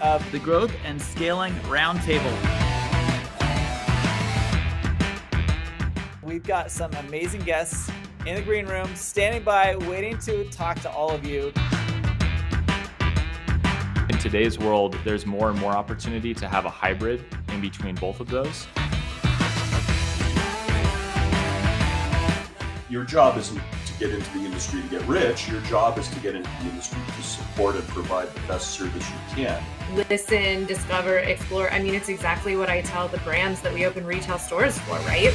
Of the Growth and Scaling Roundtable. We've got some amazing guests in the green room, standing by, waiting to talk to all of you. In today's world, there's more and more opportunity to have a hybrid in between both of those. Your job isn't to get into the industry to get rich. Your job is to get into the industry to support and provide the best service you can. Listen, discover, explore. I mean, it's exactly what I tell the brands that we open retail stores for, right?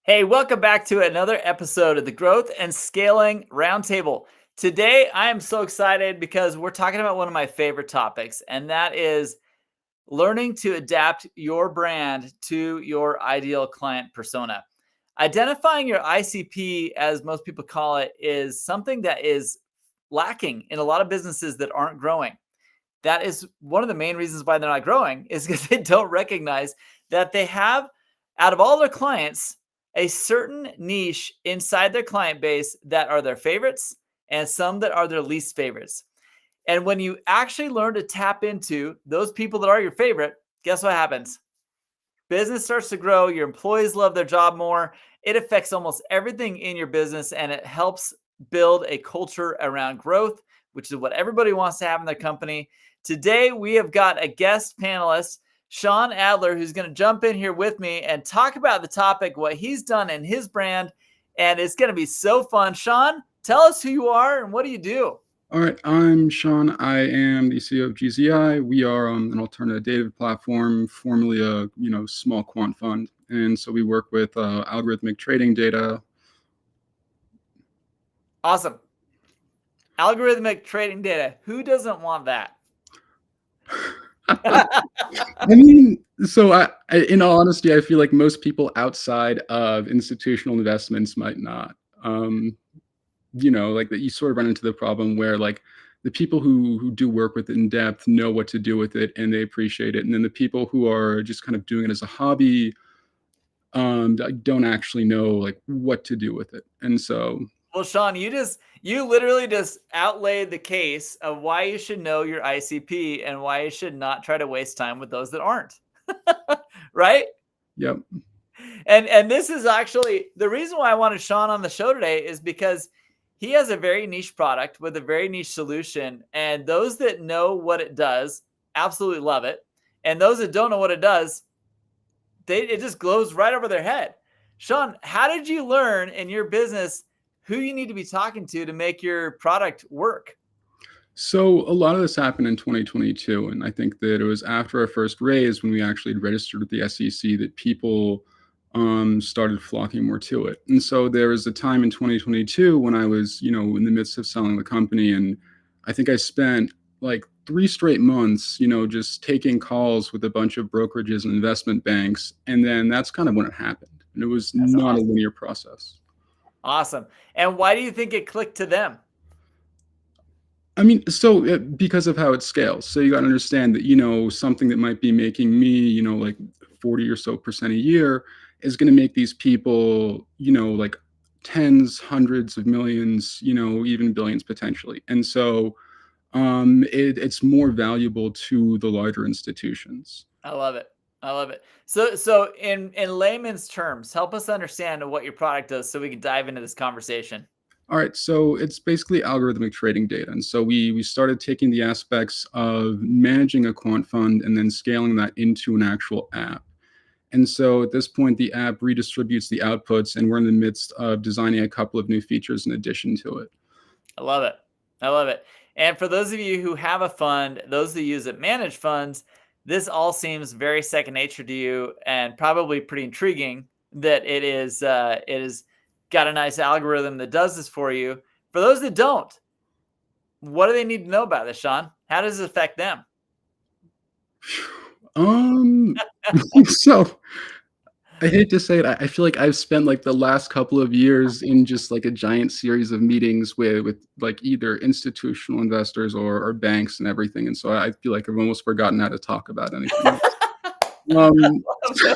Hey, welcome back to another episode of the Growth and Scaling Roundtable. Today, I am so excited because we're talking about one of my favorite topics, and that is learning to adapt your brand to your ideal client persona. Identifying your ICP, as most people call it, is something that is lacking in a lot of businesses that aren't growing. That is one of the main reasons why they're not growing, is because they don't recognize that they have, out of all their clients, a certain niche inside their client base that are their favorites and some that are their least favorites. And when you actually learn to tap into those people that are your favorite, guess what happens? Business starts to grow. Your employees love their job more. It affects almost everything in your business, and it helps build a culture around growth, which is what everybody wants to have in their company. Today, we have got a guest panelist, Sean Adler, who's going to jump in here with me and talk about the topic, what he's done in his brand, and it's going to be so fun. Sean, tell us who you are and what do you do? All right, I'm Sean. I am the CEO of GZI. We are an alternative data platform, formerly a small quant fund, and so we work with algorithmic trading data. Awesome. Algorithmic trading data. Who doesn't want that? I mean, so in all honesty, I feel like most people outside of institutional investments might not. Like that you sort of run into the problem where like the people who do work with it in depth know what to do with it and they appreciate it. And then the people who are just kind of doing it as a hobby don't actually know like what to do with it. And so, well, Sean, you literally just outlaid the case of why you should know your ICP and why you should not try to waste time with those that aren't. Right? Yep. And this is actually the reason why I wanted Sean on the show today, is because he has a very niche product with a very niche solution. And those that know what it does absolutely love it. And those that don't know what it does, it just glows right over their head. Sean, how did you learn in your business who you need to be talking to make your product work? So a lot of this happened in 2022. And I think that it was after our first raise, when we actually registered with the SEC, that people started flocking more to it. And so there was a time in 2022 when I was, in the midst of selling the company. And I think I spent like 3 straight months, just taking calls with a bunch of brokerages and investment banks. And then that's kind of when it happened. And it was not a linear process. Awesome. And why do you think it clicked to them? I mean, so because of how it scales. So you got to understand that, something that might be making me, like 40 or so % a year is going to make these people, like tens, hundreds of millions, even billions potentially. And so it's more valuable to the larger institutions. I love it. I love it. So in layman's terms, help us understand what your product does so we can dive into this conversation. All right, so it's basically algorithmic trading data. And so we started taking the aspects of managing a quant fund and then scaling that into an actual app. And so at this point, the app redistributes the outputs, and we're in the midst of designing a couple of new features in addition to it. I love it. I love it. And for those of you who have a fund, those that use it manage funds, this all seems very second nature to you and probably pretty intriguing that it is got a nice algorithm that does this for you. For those that don't, what do they need to know about this, Sean? How does it affect them? So I hate to say it, I feel like I've spent, like, the last couple of years in just, like, a giant series of meetings with like, either institutional investors or banks and everything, and so I feel like I've almost forgotten how to talk about anything else. Love it.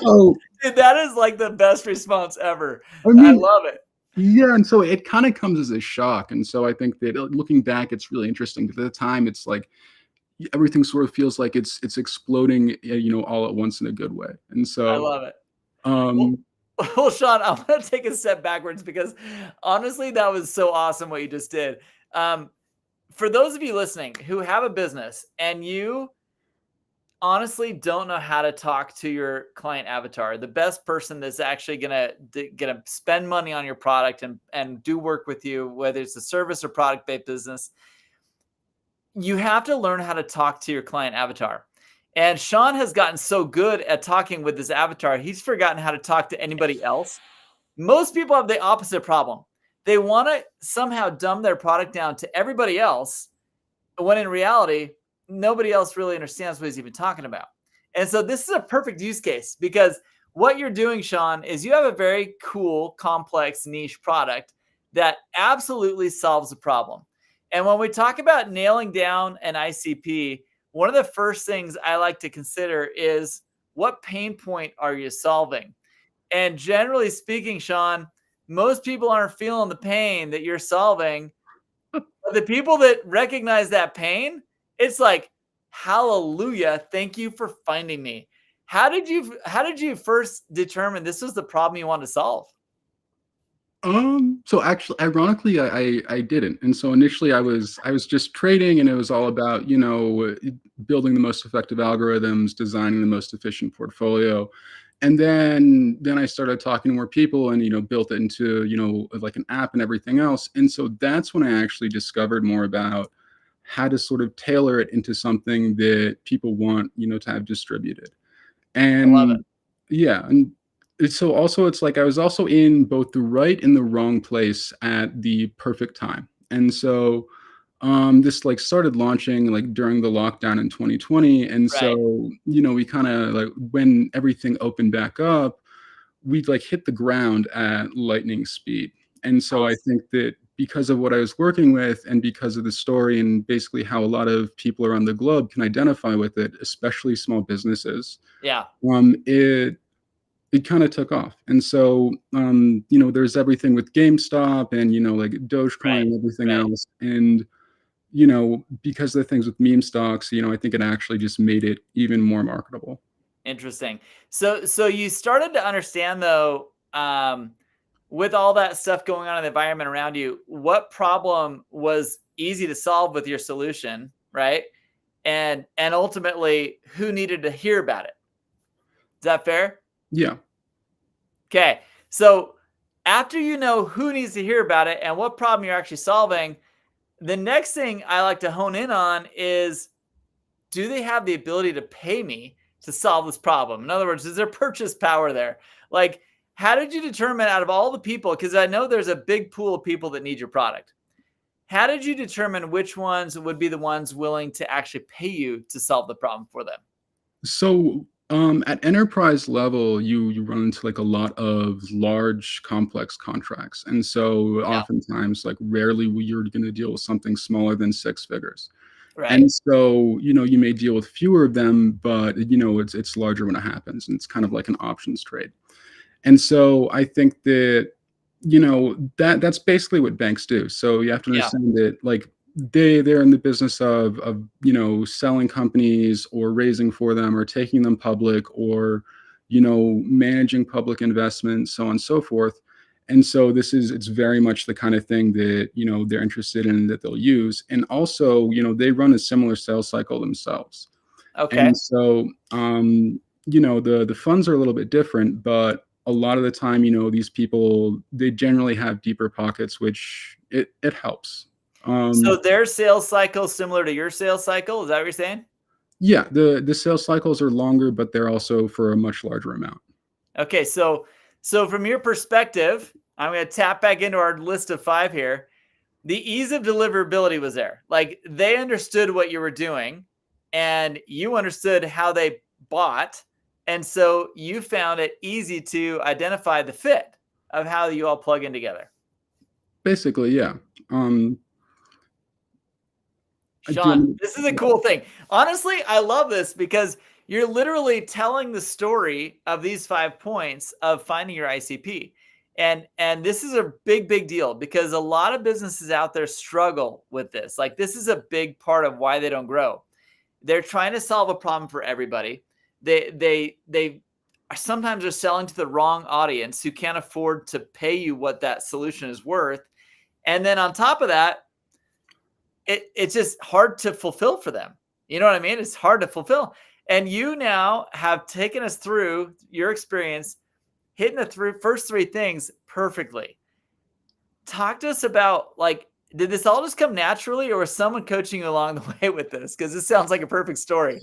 So, Dude, that is like the best response ever. I I mean, love it. yeah, and so it kinda comes as a shock, and so I think that, looking back, it's really interesting, but at the time, it's like everything sort of feels like it's exploding, all at once in a good way, and I so, love it. Well, um well, Sean, I want to take a step backwards because honestly, that was so awesome what you just did. Um, for those of you listening who have a business and you honestly don't know how to talk to your client avatar, the best person that's actually gonna spend money on your product and do work with you, whether it's a service or product based business, you have to learn how to talk to your client avatar. And Sean has gotten so good at talking with his avatar, he's forgotten how to talk to anybody else. Most people have the opposite problem. They want to somehow dumb their product down to everybody else when in reality, nobody else really understands what he's even talking about. And so this is a perfect use case because what you're doing, Sean, is you have a very cool, complex, niche product that absolutely solves a problem. And when we talk about nailing down an ICP, one of the first things I like to consider is what pain point are you solving? And generally speaking, Sean, most people aren't feeling the pain that you're solving. But the people that recognize that pain, it's like, hallelujah, thank you for finding me. How did you first determine this was the problem you wanted to solve? So actually, ironically, I didn't. And so initially, I was just trading, and it was all about building the most effective algorithms, designing the most efficient portfolio, and then I started talking to more people, and built it into like an app and everything else. And so that's when I actually discovered more about how to sort of tailor it into something that people want to have distributed. I love it. And yeah, and so also it's like I was also in both the right and the wrong place at the perfect time. And so this like started launching like during the lockdown in 2020. And Right. so, we kind of like when everything opened back up, we'd like hit the ground at lightning speed. And so I Awesome. think that because of what I was working with and because of the story and basically how a lot of people around the globe can identify with it, especially small businesses, Yeah. it kind of took off. And so, there's everything with GameStop and, like Dogecoin Right. and everything Right. else. And, because of the things with meme stocks, I think it actually just made it even more marketable. Interesting. So you started to understand though, with all that stuff going on in the environment around you, what problem was easy to solve with your solution, right? And ultimately, who needed to hear about it? Is that fair? Yeah. Okay. So after you know who needs to hear about it and what problem you're actually solving, the next thing I like to hone in on is, do they have the ability to pay me to solve this problem? In other words, is there purchase power there? Like, how did you determine out of all the people? Because I know there's a big pool of people that need your product. How did you determine which ones would be the ones willing to actually pay you to solve the problem for them? So, at enterprise level, you run into like a lot of large, complex contracts, and so Yeah. oftentimes, like rarely you're going to deal with something smaller than six figures. Right. And so, you may deal with fewer of them, but it's larger when it happens, and it's kind of like an options trade. And so I think that, that's basically what banks do. So you have to Yeah. understand that like they're in the business of selling companies or raising for them or taking them public or managing public investments, so on and so forth. And so it's very much the kind of thing that they're interested in, that they'll use. And also, they run a similar sales cycle themselves. Okay. And so, the funds are a little bit different, but a lot of the time, these people, they generally have deeper pockets, which it helps. So Um, their sales cycle is similar to your sales cycle. Is that what you're saying? yeah, the sales cycles are longer, but they're also for a much larger amount. Okay. So from your perspective, I'm going to tap back into our list of 5 here. The ease of deliverability was there. Like they understood what you were doing and you understood how they bought. And so you found it easy to identify the fit of how you all plug in together. Basically, yeah. Do you Sean, want me this is a cool thing. Honestly, I love this because you're literally telling the story of these 5 points of finding your ICP. And this is a big deal because a lot of businesses out there struggle with this. Like, this is a big part of why they don't grow. They're trying to solve a problem for everybody. They sometimes are selling to the wrong audience who can't afford to pay you what that solution is worth. And then on top of that, it's just hard to fulfill for them. You know what I mean? It's hard to fulfill. And you now have taken us through your experience, hitting the first 3 things perfectly. Talk to us about, like, did this all just come naturally, or was someone coaching you along the way with this? Because this sounds like a perfect story.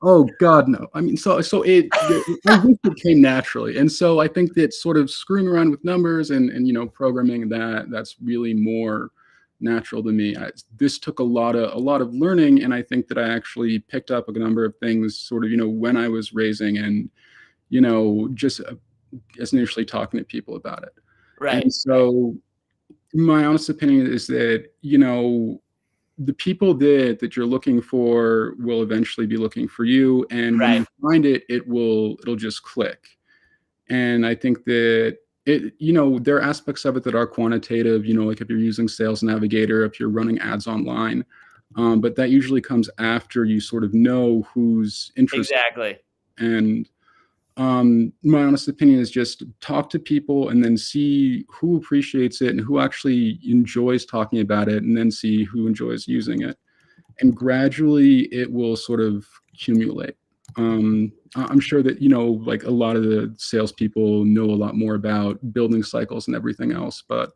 Oh God, no. I mean, so it I wish it came naturally. And so I think that sort of screwing around with numbers and programming that's really more natural to me. This took a lot of learning, and I think that I actually picked up a number of things sort of when I was raising and just as initially talking to people about it. Right. And so my honest opinion is that the people that you're looking for will eventually be looking for you, and when you find it, it'll just click. And I think that there are aspects of it that are quantitative, like if you're using Sales Navigator, if you're running ads online, but that usually comes after you sort of know who's interested. Exactly. And my honest opinion is just talk to people and then see who appreciates it and who actually enjoys talking about it, and then see who enjoys using it. And gradually it will sort of accumulate. I'm sure that, like a lot of the salespeople know a lot more about building cycles and everything else, but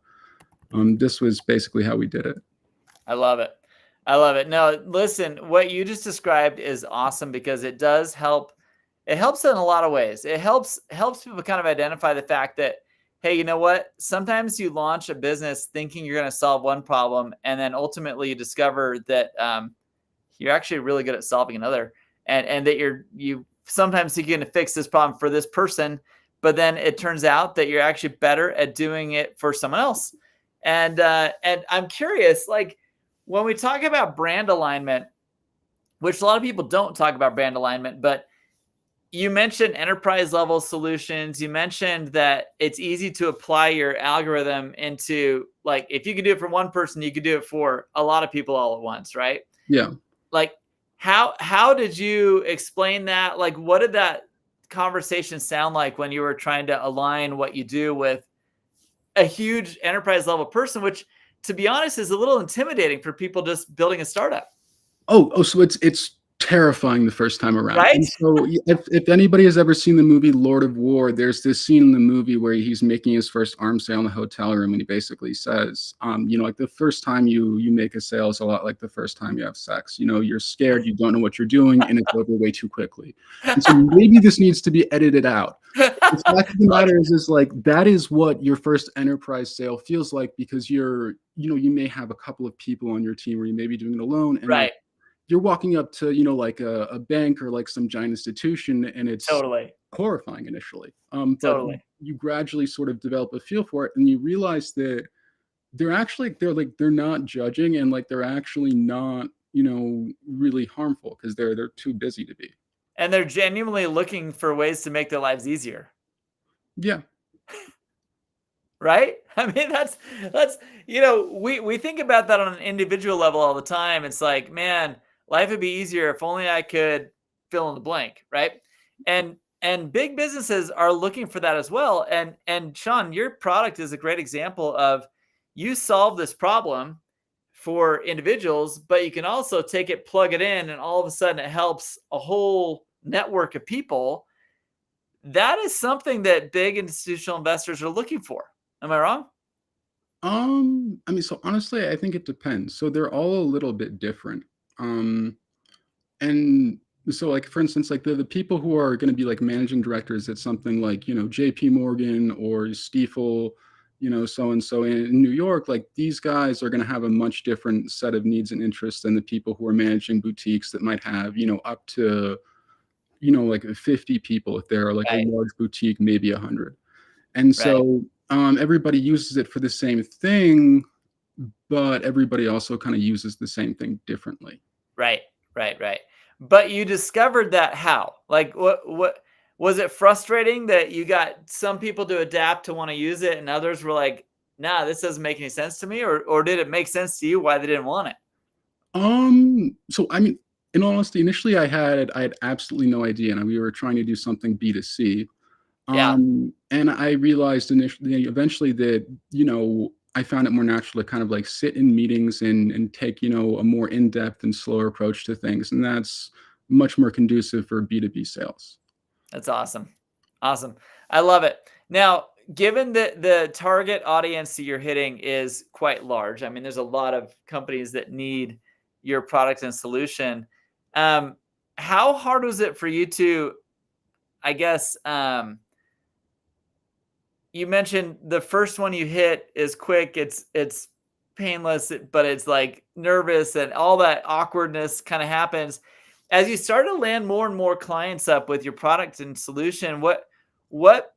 this was basically how we did it. I love it. I love it. No, listen, what you just described is awesome because it does help. It helps in a lot of ways. It helps people kind of identify the fact that, hey, you know what? Sometimes you launch a business thinking you're going to solve one problem, and then ultimately you discover that you're actually really good at solving another, and that you sometimes you're going to fix this problem for this person, but then it turns out that you're actually better at doing it for someone else. And I'm curious, like, when we talk about brand alignment, which a lot of people don't talk about brand alignment, but you mentioned enterprise level solutions. You mentioned that it's easy to apply your algorithm into, like, if you can do it for one person, you could do it for a lot of people all at once, right? Yeah. Like, how did you explain that? Like, what did that conversation sound like when you were trying to align what you do with a huge enterprise level person, which, to be honest, is a little intimidating for people just building a startup? So it's terrifying the first time around. Right? And so if anybody has ever seen the movie Lord of War, there's this scene in the movie where he's making his first arm sale in the hotel room, and he basically says, like, the first time you make a sale is a lot like the first time you have sex. You're scared, you don't know what you're doing, and it's over way too quickly. And so maybe this needs to be edited out. The fact of the matter is like, that is what your first enterprise sale feels like, because you may have a couple of people on your team, or you may be doing it alone, and Right. you're walking up to, like a bank or like some giant institution, and it's Totally. horrifying initially. But Totally. you gradually sort of develop a feel for it, and you realize that they're not judging, and like they're actually not, really harmful, because they're too busy to be. And they're genuinely looking for ways to make their lives easier. Yeah. Right? I mean, that's we think about that on an individual level all the time. It's like, man, life would be easier if only I could fill in the blank, right? And big businesses are looking for that as well. And Sean, your product is a great example of, you solve this problem for individuals, but you can also take it, plug it in, and all of a sudden it helps a whole network of people. That is something that big institutional investors are looking for. Am I wrong? I mean, so honestly, I think it depends. So they're all a little bit different. And so, like, for instance, like the people who are going to be like managing directors at something like, JP Morgan or Stifel, so and so in New York, like these guys are going to have a much different set of needs and interests than the people who are managing boutiques that might have, up to, like 50 people if they're like a Right. large boutique, maybe 100. And Right. so everybody uses it for the same thing, but everybody also kind of uses the same thing differently. Right. Right. Right. But you discovered that how? Like what was it frustrating that you got some people to adapt to want to use it and others were like, nah, this doesn't make any sense to me, or did it make sense to you why they didn't want it? So I mean, in all honesty, initially I had absolutely no idea, and we were trying to do something B2C. Yeah, And I realized eventually that, I found it more natural to kind of like sit in meetings and take, a more in-depth and slower approach to things. And that's much more conducive for B2B sales. that's awesome. Awesome. I love it. Now, given that the target audience that you're hitting is quite large, I mean, there's a lot of companies that need your product and solution. Um, how hard was it for you to, I guess, you mentioned the first one you hit is quick, it's painless, but it's like nervous and all that awkwardness kind of happens. As you start to land more and more clients up with your product and solution, what what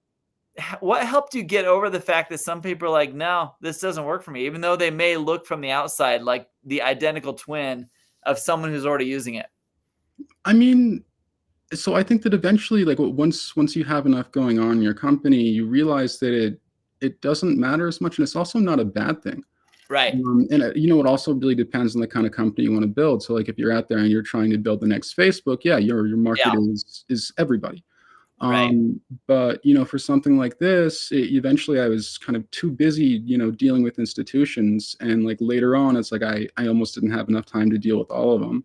helped you get over the fact that some people are like, no, this doesn't work for me, even though they may look from the outside like the identical twin of someone who's already using it? I mean, so I think that eventually, like once you have enough going on in your company, you realize that it doesn't matter as much, and it's also not a bad thing. Right, And it also really depends on the kind of company you want to build. So like if you're out there and you're trying to build the next Facebook, yeah, your market yeah, is everybody. right, But for something like this, eventually I was kind of too busy, dealing with institutions, and like later on, it's like I almost didn't have enough time to deal with all of them.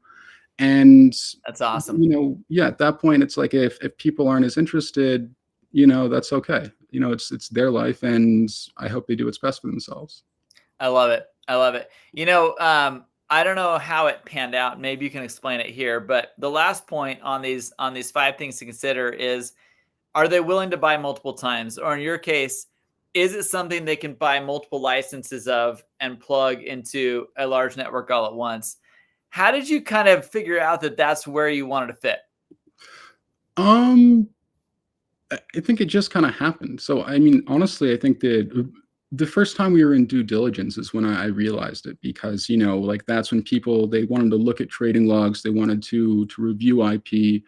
And that's awesome. yeah, at that point, it's like if people aren't as interested, that's okay. It's their life, and I hope they do what's best for themselves. I love it. I love it. I don't know how it panned out. Maybe you can explain it here, but the last point on these five things to consider is, are they willing to buy multiple times? Or in your case, is it something they can buy multiple licenses of and plug into a large network all at once? How did you kind of figure out that that's where you wanted to fit? Um, I think it just kind of happened. So, I mean, honestly, I think that the first time we were in due diligence is when I realized it, because, like that's when they wanted to look at trading logs, they wanted to review IP.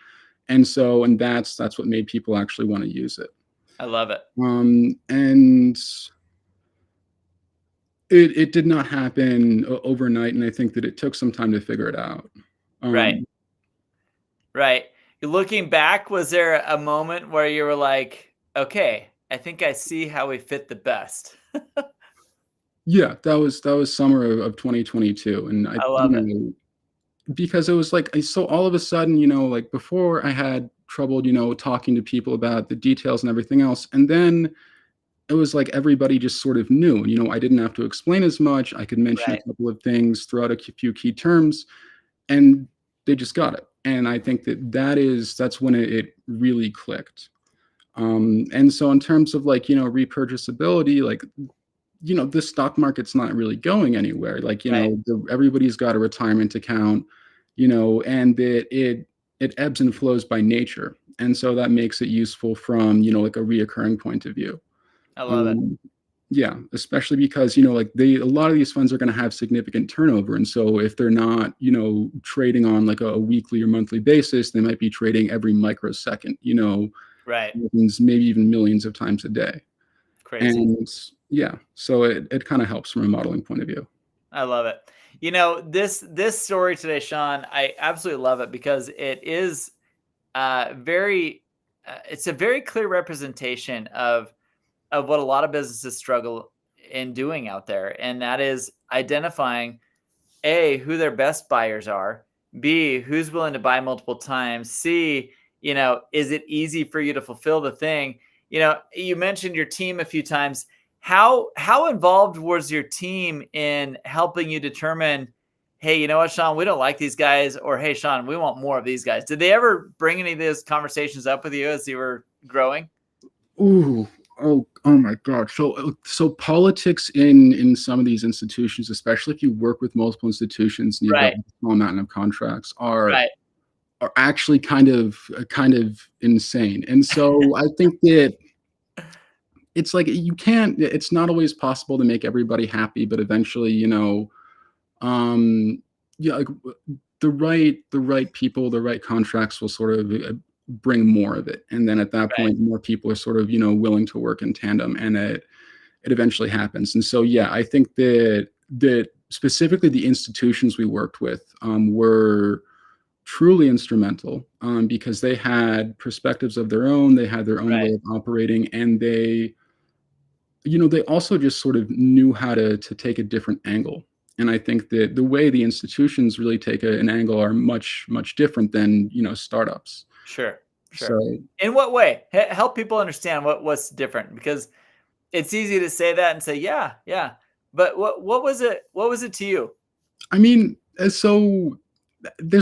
And that's what made people actually want to use it. I love it. And it did not happen overnight. And I think that it took some time to figure it out. Right. Um, Right. Looking back, was there a moment where you were like, okay, I think I see how we fit the best? yeah, that was summer of 2022. And I love it. because it was like, so all of a sudden, like before I had trouble, talking to people about the details and everything else. And then it was like everybody just sort of knew, I didn't have to explain as much. I could mention a Right. couple of things, throw out a few key terms, and they just got it. And I think that's when it really clicked. And so in terms of like, repurchasability, like, the stock market's not really going anywhere. Like, Right. everybody's got a retirement account, and it ebbs and flows by nature. And so that makes it useful from, like a reoccurring point of view. I love it. Um, yeah, especially because, like a lot of these funds are going to have significant turnover. And so if they're not, trading on like a weekly or monthly basis, they might be trading every microsecond, Right. maybe even millions of times a day. Crazy. And yeah, so it kind of helps from a modeling point of view. I love it. This story today, Sean, I absolutely love it because it is very it's a very clear representation of what a lot of businesses struggle in doing out there, and that is identifying A, who their best buyers are, B, who's willing to buy multiple times, C, is it easy for you to fulfill the thing? You mentioned your team a few times. How involved was your team in helping you determine, hey, you know what, Sean, we don't like these guys, or hey, Sean, we want more of these guys? Did they ever bring any of those conversations up with you as you were growing? Ooh, oh, Oh my God. So politics in some of these institutions, especially if you work with multiple institutions and you've got Right. a small amount of contracts, are Right. are actually kind of insane. And so I think that it's like it's not always possible to make everybody happy, but eventually, um, yeah, like the right people, the right contracts will sort of bring more of it. And then at that Right. point, more people are sort of, willing to work in tandem, and it eventually happens. And so, yeah, I think that specifically the institutions we worked with were truly instrumental, because they had perspectives of their own, they had their own Right. way of operating, and they also just sort of knew how to take a different angle. And I think that the way the institutions really take an angle are much, much different than, startups. Sure. Sure. So, In what way? Help people understand what's different, because it's easy to say that and say, yeah, yeah. But what was it? What was it to you? I mean, there's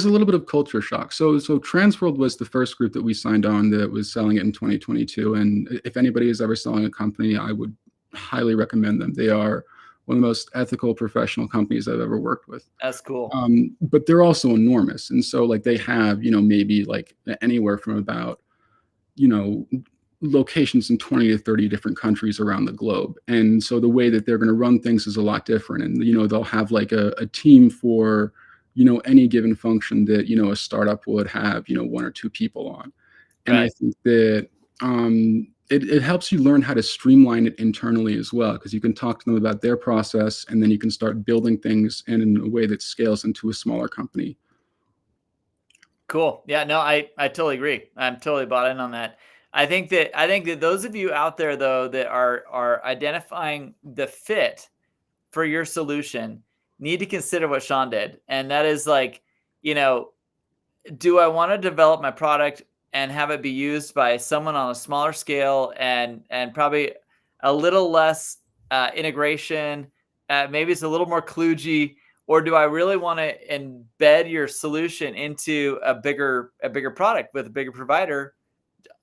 a little bit of culture shock. So Transworld was the first group that we signed on that was selling it in 2022. And if anybody is ever selling a company, I would highly recommend them. They are one of the most ethical, professional companies I've ever worked with. That's cool. But they're also enormous. And so like they have, maybe like anywhere from about, you know, locations in 20 to 30 different countries around the globe. And so the way that they're going to run things is a lot different. And, they'll have like a team for, any given function that, a startup would have, one or two people on. And I Right. think that it helps you learn how to streamline it internally as well, because you can talk to them about their process, and then you can start building things in a way that scales into a smaller company. Cool. Yeah, no, I totally agree. I'm totally bought in on that. I think that those of you out there though that are identifying the fit for your solution need to consider what Sean did. And that is like, you know, do I want to develop my product and have it be used by someone on a smaller scale and probably a little less integration? Maybe it's a little more kludgy, or do I really want to embed your solution into a bigger product with a bigger provider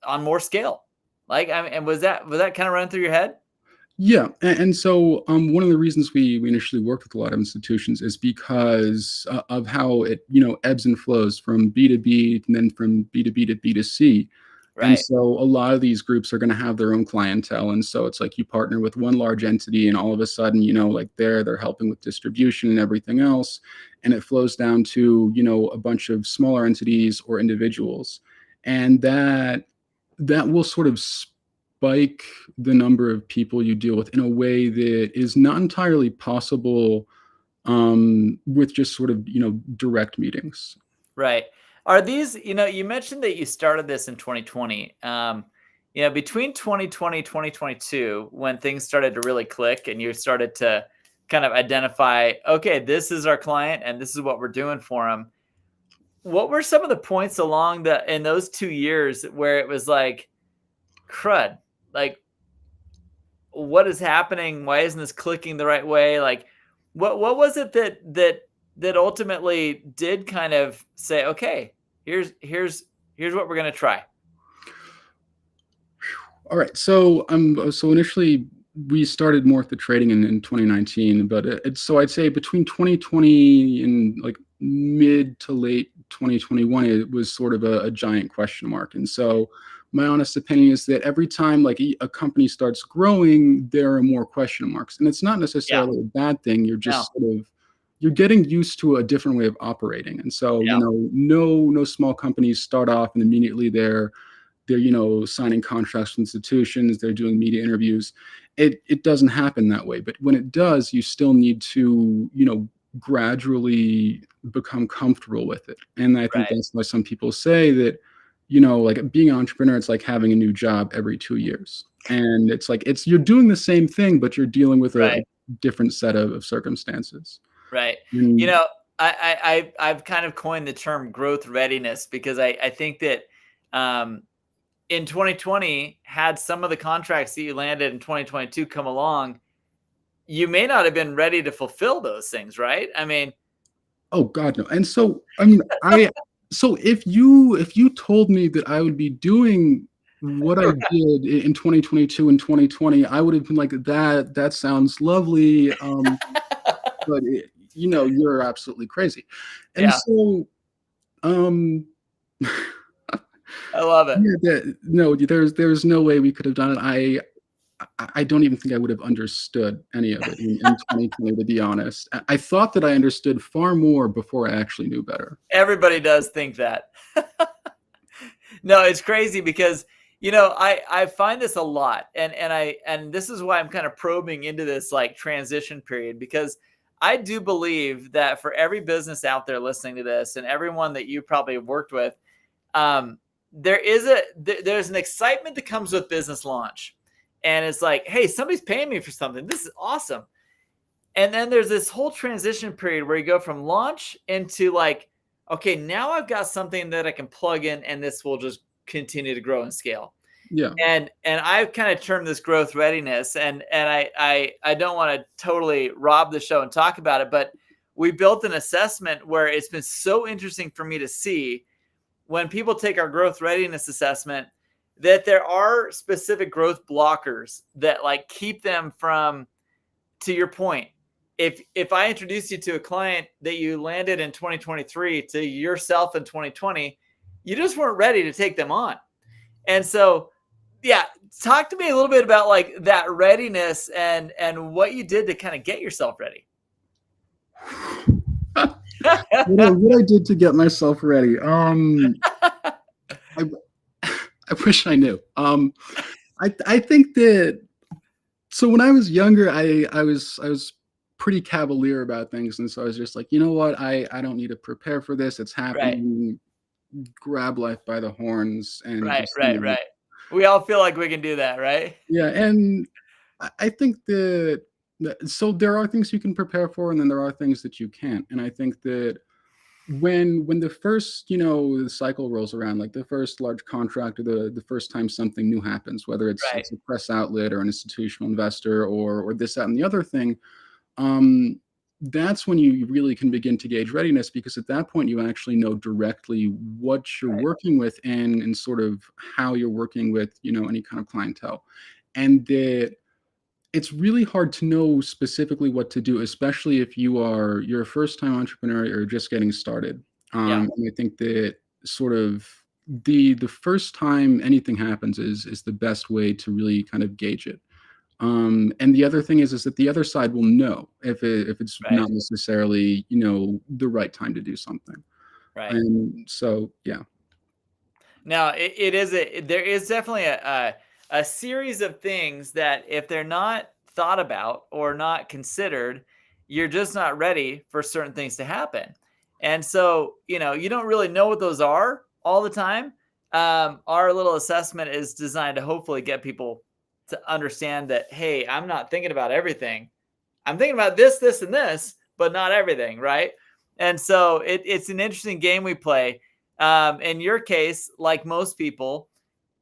on more scale? Like, I mean, and was that kind of running through your head? Yeah, and so one of the reasons we initially worked with a lot of institutions is because of how it ebbs and flows from B2B and then from B2B to B2C. And Right. so a lot of these groups are going to have their own clientele, and so it's like you partner with one large entity, and all of a sudden, like they're helping with distribution and everything else, and it flows down to a bunch of smaller entities or individuals, and that will sort of spike the number of people you deal with in a way that is not entirely possible with just sort of direct meetings. Right. Are these, you mentioned that you started this in 2020. Between 2020, 2022, when things started to really click and you started to kind of identify, okay, this is our client and this is what we're doing for them. What were some of the points in those 2 years where it was like, crud, like, what is happening? Why isn't this clicking the right way? Like, what was it that ultimately did kind of say, okay, here's what we're gonna try. All right. So initially we started more with the trading in 2019, but so I'd say between 2020 and like mid to late 2021, it was sort of a giant question mark. And so my honest opinion is that every time like a company starts growing, there are more question marks, and it's not Yeah. necessarily a bad thing. You're No. just sort of you're getting used to a different way of operating. And so, Yeah. no small companies start off and immediately they're signing contracts with institutions, they're doing media interviews. It doesn't happen that way, but when it does, you still need to gradually become comfortable with it. And I think Right. that's why some people say that like being an entrepreneur, it's like having a new job every 2 years, and it's like you're doing the same thing, but you're dealing with Right. a different set of circumstances. Right. You And know, I've kind of coined the term growth readiness, because I think that um, in 2020, had some of the contracts that you landed in 2022 come along, you may not have been ready to fulfill those things, right? I mean, oh God, no. And so I mean, I so if you told me that I would be doing what I did in 2022 and 2020, I would have been like, that sounds lovely. But you're absolutely crazy. And Yeah, so, um, I love it. yeah, no, there's no way we could have done it. I don't even think I would have understood any of it in 2020, to be honest. I thought that I understood far more before I actually knew better. Everybody does think that. No, it's crazy because I find this a lot, and this is why I'm kind of probing into this like transition period, because I do believe that for every business out there listening to this and everyone that you probably have worked with, there's an excitement that comes with business launch, and it's like, hey, somebody's paying me for something. This is awesome. And then there's this whole transition period where you go from launch into like, okay, now I've got something that I can plug in, and this will just continue to grow and scale. Yeah. And I've kind of termed this growth readiness, and I don't want to totally rob the show and talk about it, but we built an assessment where it's been so interesting for me to see when people take our growth readiness assessment that there are specific growth blockers that like keep them from, to your point, if I introduce you to a client that you landed in 2023 to yourself in 2020, you just weren't ready to take them on. And so, yeah, talk to me a little bit about like that readiness and what you did to kind of get yourself ready. What I did to get myself ready. I wish I knew. I think that, so when I was younger, I was pretty cavalier about things, and so I was just like, you know what, I don't need to prepare for this. It's happening. Right. Grab life by the horns and right. Right. We all feel like we can do that, right? Yeah, and I think that so there are things you can prepare for, and then there are things that you can't. And I think that when the first the cycle rolls around, like the first large contract or the first time something new happens, whether it's a press outlet or an institutional investor or this, that, and the other thing, that's when you really can begin to gauge readiness, because at that point you actually know directly what you're working with and sort of how you're working with any kind of clientele. And that it's really hard to know specifically what to do, especially if you're a first-time entrepreneur or just getting started. And I think that sort of the first time anything happens is the best way to really kind of gauge it. And the other thing is that the other side will know if it's not necessarily the right time to do something. Right. And so yeah. Now there is definitely a series of things that if they're not thought about or not considered, you're just not ready for certain things to happen. And so, you don't really know what those are all the time. Our little assessment is designed to hopefully get people to understand that, hey, I'm not thinking about everything. I'm thinking about this, this, and this, but not everything, right? And so it's an interesting game we play. In your case, like most people,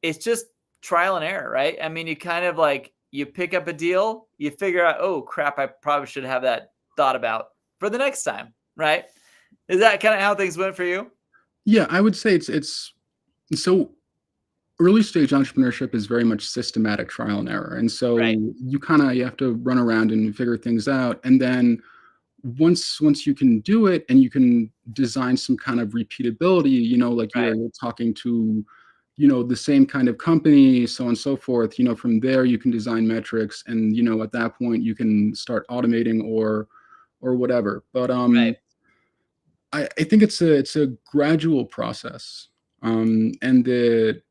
it's just trial and error, right? I mean, you kind of like, you pick up a deal, you figure out, oh crap, I probably should have that thought about for the next time, right? Is that kind of how things went for you? Yeah, I would say it's so early stage entrepreneurship is very much systematic trial and error. And so you have to run around and figure things out. And then once you can do it and you can design some kind of repeatability, like you're talking to the same kind of company, so on and so forth, from there you can design metrics, and at that point you can start automating or whatever. But I think it's a gradual process, and that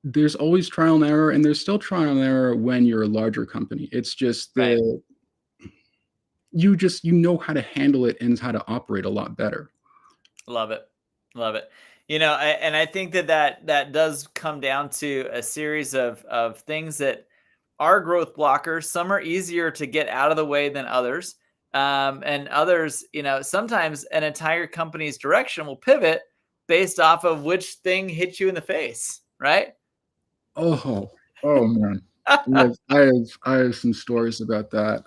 there's always trial and error, and there's still trial and error when you're a larger company. It's just that you know how to handle it and how to operate a lot better. Love it. And I think that does come down to a series of things that are growth blockers. Some are easier to get out of the way than others. And others, sometimes an entire company's direction will pivot based off of which thing hit you in the face, right? Oh man. I have some stories about that.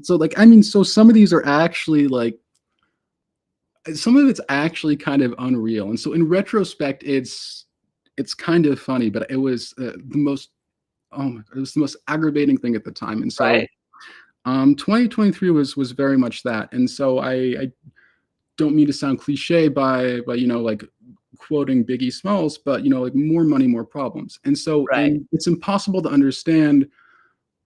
So some of these are actually some of it's actually kind of unreal. And so in retrospect, it's it's kind of funny, but it was the most, oh my God, it was the most aggravating thing at the time. And so Right. 2023 was very much that. And so I don't mean to sound cliche by like quoting Biggie Smalls, but like more money, more problems. And so Right. and it's impossible to understand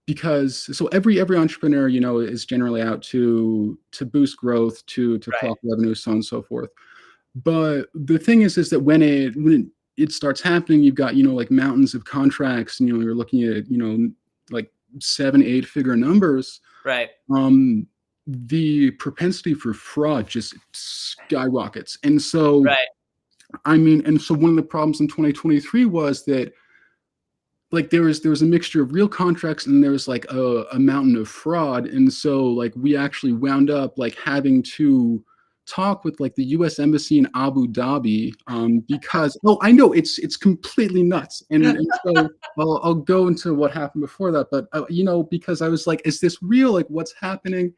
because so every entrepreneur is generally out to boost growth, to Right. clock revenue, so on and so forth. But the thing is that when it starts happening, you've got like mountains of contracts, and you're looking at like 7 8 figure numbers. Right. The propensity for fraud just skyrockets. And so Right. and so one of the problems in 2023 was that like there was a mixture of real contracts, and there was like a mountain of fraud. And so like we actually wound up like having to talk with like the US embassy in Abu Dhabi, because I know it's completely nuts. And so I'll go into what happened before that, but because I was like, is this real, like what's happening?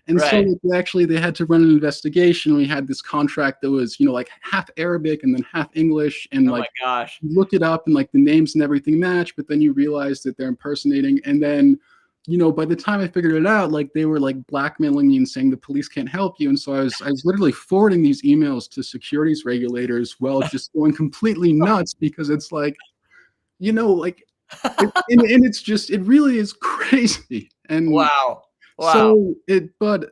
And so Right. like, actually they had to run an investigation. We had this contract that was like half Arabic and then half English, and Oh like my gosh. you look it up and like the names and everything match, but then you realize that they're impersonating. And then by the time I figured it out, like they were like blackmailing me and saying the police can't help you. And so I was literally forwarding these emails to securities regulators while just going completely nuts, because it's like like and it's just, it really is crazy. And Wow. Wow. so but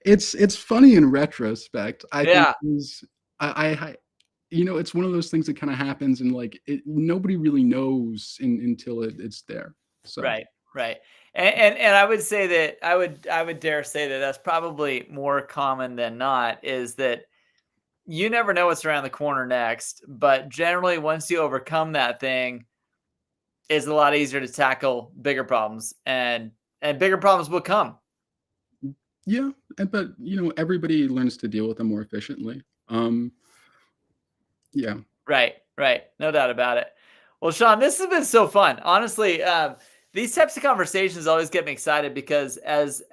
it's funny in retrospect. I think Yeah. it's one of those things that kind of happens, and like nobody really knows until it's there. So Right. Right. And I would say that I would dare say that that's probably more common than not, is that you never know what's around the corner next, but generally once you overcome that thing, it's a lot easier to tackle bigger problems, and bigger problems will come. yeah, but everybody learns to deal with them more efficiently. Yeah. Right, right. No doubt about it. Well, Sean, this has been so fun. Honestly, these types of conversations always get me excited, because as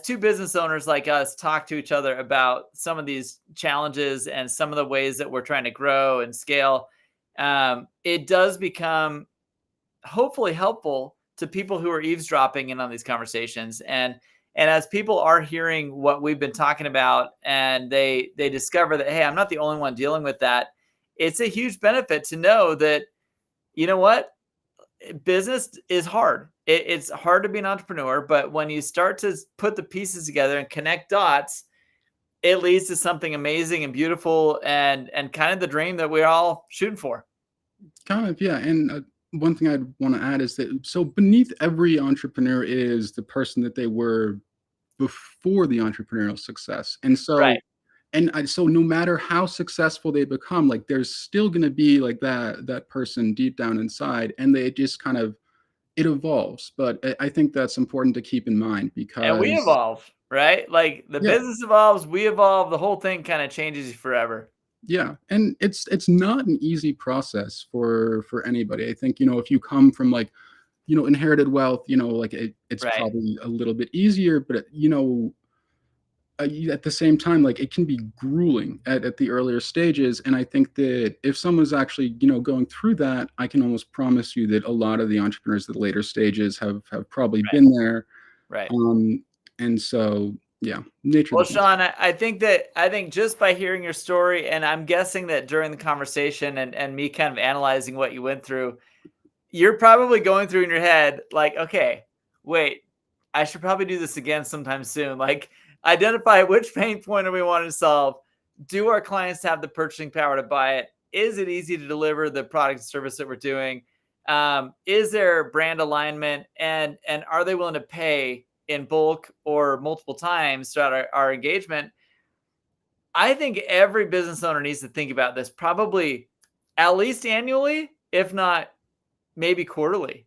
two business owners like us talk to each other about some of these challenges and some of the ways that we're trying to grow and scale, it does become hopefully helpful to people who are eavesdropping in on these conversations. And as people are hearing what we've been talking about, and they discover that, hey, I'm not the only one dealing with that, it's a huge benefit to know that, you know what, business is hard. It's hard to be an entrepreneur, but when you start to put the pieces together and connect dots, it leads to something amazing and beautiful, and kind of the dream that we're all shooting for. Kind of, yeah. And one thing I'd want to add is that so beneath every entrepreneur is the person that they were before the entrepreneurial success. And so Right. so no matter how successful they become, like there's still going to be like that person deep down inside, and they just kind of, it evolves. But I think that's important to keep in mind, And we because evolve, right? Like the yeah, business evolves, we evolve, the whole thing kind of changes forever. yeah. And it's not an easy process for anybody. I think if you come from like inherited wealth, like it's Right. probably a little bit easier. But at the same time, like it can be grueling at the earlier stages. And I think that if someone's actually going through that, I can almost promise you that a lot of the entrepreneurs at the later stages have probably Right. been there. Right. And so yeah, nature Well, of the beast. Sean, I think just by hearing your story, and I'm guessing that during the conversation and me kind of analyzing what you went through, you're probably going through in your head, like, okay, wait, I should probably do this again sometime soon. Like, identify which pain point are we wanting to solve. Do our clients have the purchasing power to buy it? Is it easy to deliver the product and service that we're doing? Is there brand alignment, and are they willing to pay in bulk or multiple times throughout our engagement? I think every business owner needs to think about this, probably at least annually, if not maybe quarterly.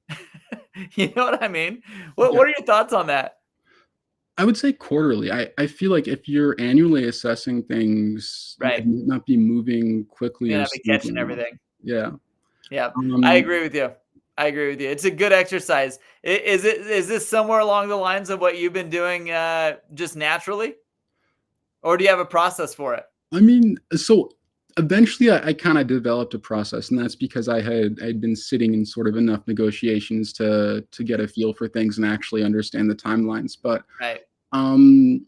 You know what I mean? What Yeah, what are your thoughts on that? I would say quarterly. I feel like if you're annually assessing things, Right. it might not be moving quickly May or not be catching smoothly enough. everything. Yeah. Yeah, I Um, agree with you. I agree with you. It's a good exercise. Is this somewhere along the lines of what you've been doing just naturally? Or do you have a process for it? I mean, so Eventually, I kind of developed a process, and that's because I'd been sitting in sort of enough negotiations to get a feel for things and actually understand the timelines. But Right. um,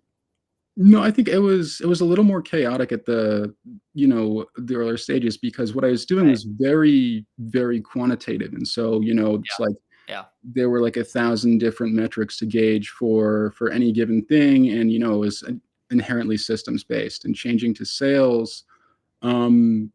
no, I think it was a little more chaotic at the earlier stages, because what I was doing Right. was very, very quantitative. And so, it's Yeah. like Yeah. there were like 1,000 different metrics to gauge for any given thing, and it was inherently systems based. And changing to sales, um,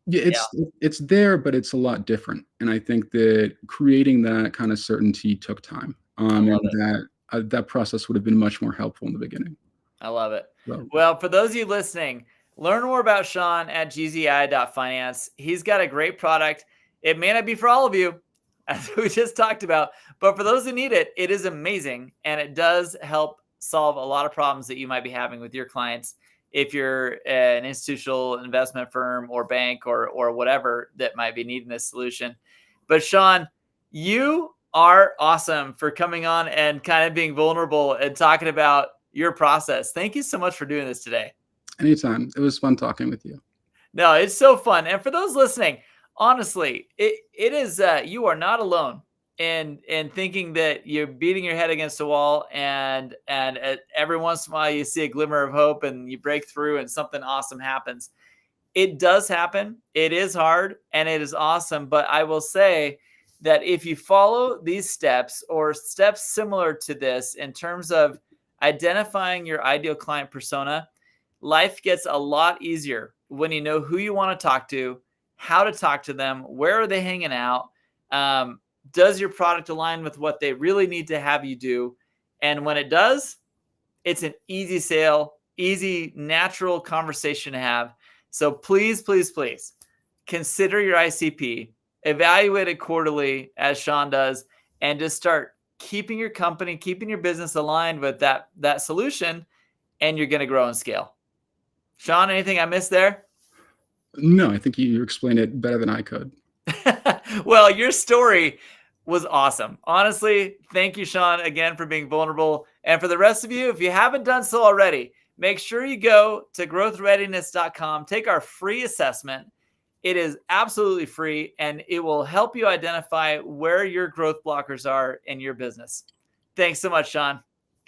yeah, Yeah. it's there, but it's a lot different. And I think that creating that kind of certainty took time, I love and it. that process would have been much more helpful in the beginning. I love it. So, Well, for those of you listening, learn more about Sean at gzi.finance. He's got a great product. It may not be for all of you, as we just talked about, but for those who need it, it is amazing. And it does help solve a lot of problems that you might be having with your clients if you're an institutional investment firm or bank or whatever that might be needing this solution. But Sean, you are awesome for coming on and kind of being vulnerable and talking about your process. Thank you so much for doing this today. anytime. It was fun talking with you. No, it's so fun. And for those listening, honestly, it is you are not alone in thinking that you're beating your head against a wall, and every once in a while you see a glimmer of hope and you break through and something awesome happens. It does happen. It is hard and it is awesome. But I will say that if you follow these steps or steps similar to this in terms of identifying your ideal client persona, life gets a lot easier when you know who you want to talk to, how to talk to them, where are they hanging out, does your product align with what they really need to have you do? And when it does, it's an easy sale, easy, natural conversation to have. So please, please, please consider your ICP, evaluate it quarterly as Sean does, and just start keeping your company, keeping your business aligned with that solution, and you're going to grow and scale. Sean, anything I missed there? No, I think you explained it better than I could. Well, your story was awesome. Honestly, thank you, Sean, again for being vulnerable. And for the rest of you, if you haven't done so already, make sure you go to growthreadiness.com, take our free assessment. It is absolutely free, and it will help you identify where your growth blockers are in your business. Thanks so much, Sean.